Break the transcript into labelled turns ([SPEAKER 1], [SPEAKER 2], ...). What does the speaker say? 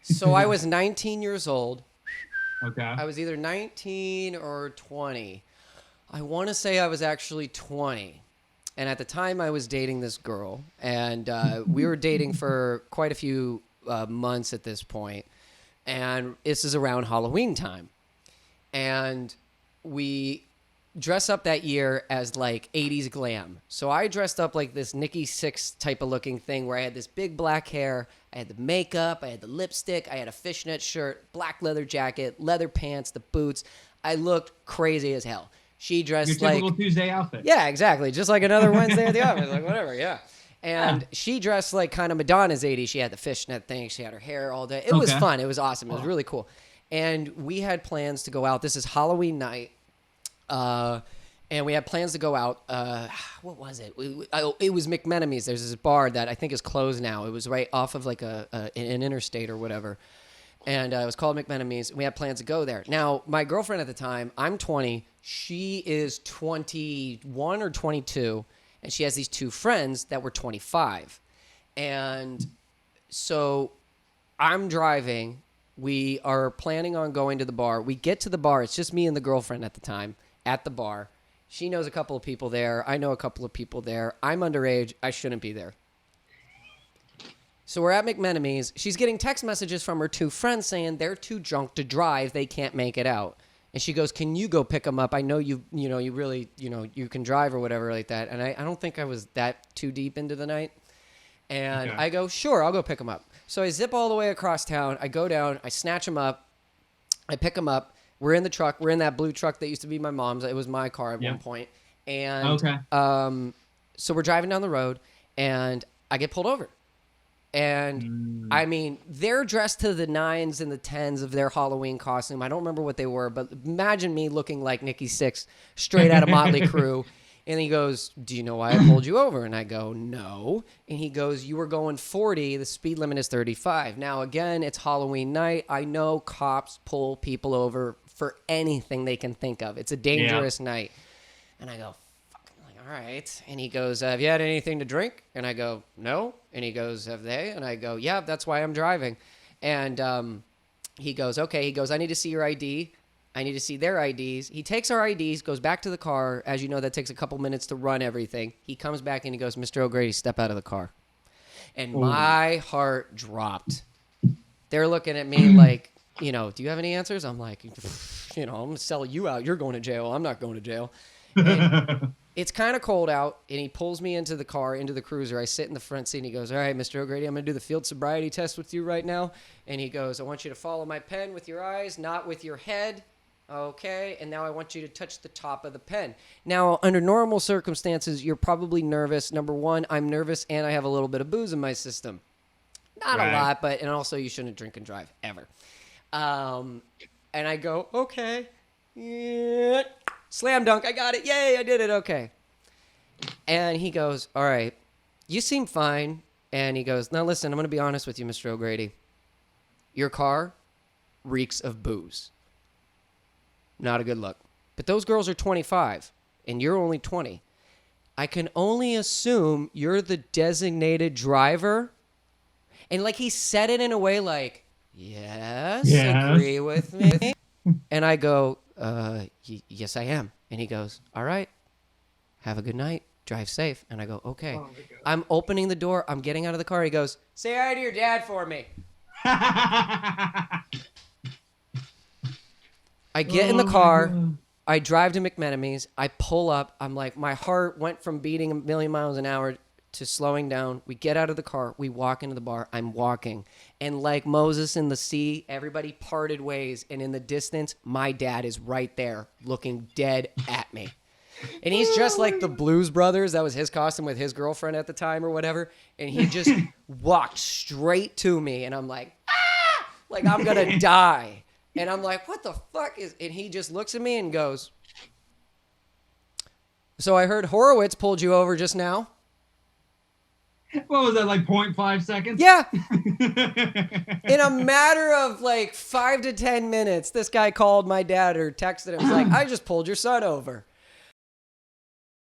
[SPEAKER 1] So I was 19 years old.
[SPEAKER 2] Okay.
[SPEAKER 1] I was either 19 or 20. I want to say I was actually 20. And at the time, I was dating this girl. And we were dating for quite a few months at this point. And this is around Halloween time. And we dress up that year as like 80s glam. So I dressed up like this Nikki Sixx type of looking thing where I had this big black hair, I had the makeup, I had the lipstick, I had a fishnet shirt, black leather jacket, leather pants, the boots. I looked crazy as hell. She dressed
[SPEAKER 2] Your typical Tuesday outfit.
[SPEAKER 1] Yeah, exactly. Just like another Wednesday at the office, like whatever, yeah. And she dressed like kind of Madonna's 80s. She had the fishnet thing, she had her hair all day. It was fun, it was awesome, it was really cool. And we had plans to go out. This is Halloween night. And we had plans to go out. What was it? It was McMenemy's. There's this bar that I think is closed now. It was right off of like an interstate or whatever. And it was called McMenemy's. We had plans to go there. Now, my girlfriend at the time, I'm 20. She is 21 or 22. And she has these two friends that were 25. And so I'm driving. We are planning on going to the bar. We get to the bar. It's just me and the girlfriend at the time at the bar. She knows a couple of people there. I know a couple of people there. I'm underage. I shouldn't be there. So we're at McMenemy's. She's getting text messages from her two friends saying they're too drunk to drive. They can't make it out. And she goes, can you go pick them up? I know you really, you can drive or whatever like that. And I don't think I was that too deep into the night. And I go, sure, I'll go pick them up. So I zip all the way across town. I go down. I snatch them up. I pick them up. We're in the truck. We're in that blue truck that used to be my mom's. It was my car at one point. And so we're driving down the road, and I get pulled over. And, I mean, they're dressed to the 9s and the 10s of their Halloween costume. I don't remember what they were, but imagine me looking like Nikki Sixx, straight out of Motley Crue. And he goes, do you know why I pulled you over? And I go, no. And he goes, you were going 40. The speed limit is 35. Now, again, it's Halloween night. I know cops pull people over for anything they can think of. It's a dangerous night. And I go, fuck. I'm like, all right. And he goes, have you had anything to drink? And I go, no. And he goes, have they? And I go, yeah, that's why I'm driving. And he goes, okay. He goes, I need to see your ID. I need to see their IDs. He takes our IDs, goes back to the car. As you know, that takes a couple minutes to run everything. He comes back and he goes, Mr. O'Grady, step out of the car. And my heart dropped. They're looking at me like, do you have any answers? I'm like, I'm going to sell you out. You're going to jail. I'm not going to jail. And it's kind of cold out, and he pulls me into the car, into the cruiser. I sit in the front seat, and he goes, all right, Mr. O'Grady, I'm going to do the field sobriety test with you right now. And he goes, I want you to follow my pen with your eyes, not with your head. Okay, and now I want you to touch the top of the pen. Now, under normal circumstances, you're probably nervous. Number one, I'm nervous, and I have a little bit of booze in my system. Not a lot, and also you shouldn't drink and drive, ever. And I go, okay. Yeah. Slam dunk, I got it. Yay, I did it, okay. And he goes, all right, you seem fine. And he goes, now listen, I'm going to be honest with you, Mr. O'Grady. Your car reeks of booze. Not a good look. But those girls are 25, and you're only 20. I can only assume you're the designated driver. And like he said it in a way like, yes. Agree with me. And I go, yes, I am. And he goes, all right, have a good night. Drive safe. And I go, okay. Oh, I'm opening the door. I'm getting out of the car. He goes, say hi to your dad for me. I get in the car. I drive to McMenemy's. I pull up. I'm like, my heart went from beating a million miles an hour to slowing down. We get out of the car. We walk into the bar. I'm walking. And like Moses in the sea, everybody parted ways. And in the distance, my dad is right there looking dead at me. And he's just like the Blues Brothers. That was his costume with his girlfriend at the time or whatever. And he just walked straight to me. And I'm like, ah! Like I'm going to die. And I'm like, what the fuck is... And he just looks at me and goes, so I heard Horowitz pulled you over just now.
[SPEAKER 2] What was that, like 0.5 seconds?
[SPEAKER 1] Yeah. In a matter of like 5 to 10 minutes, this guy called my dad or texted him. He's like, I just pulled your son over.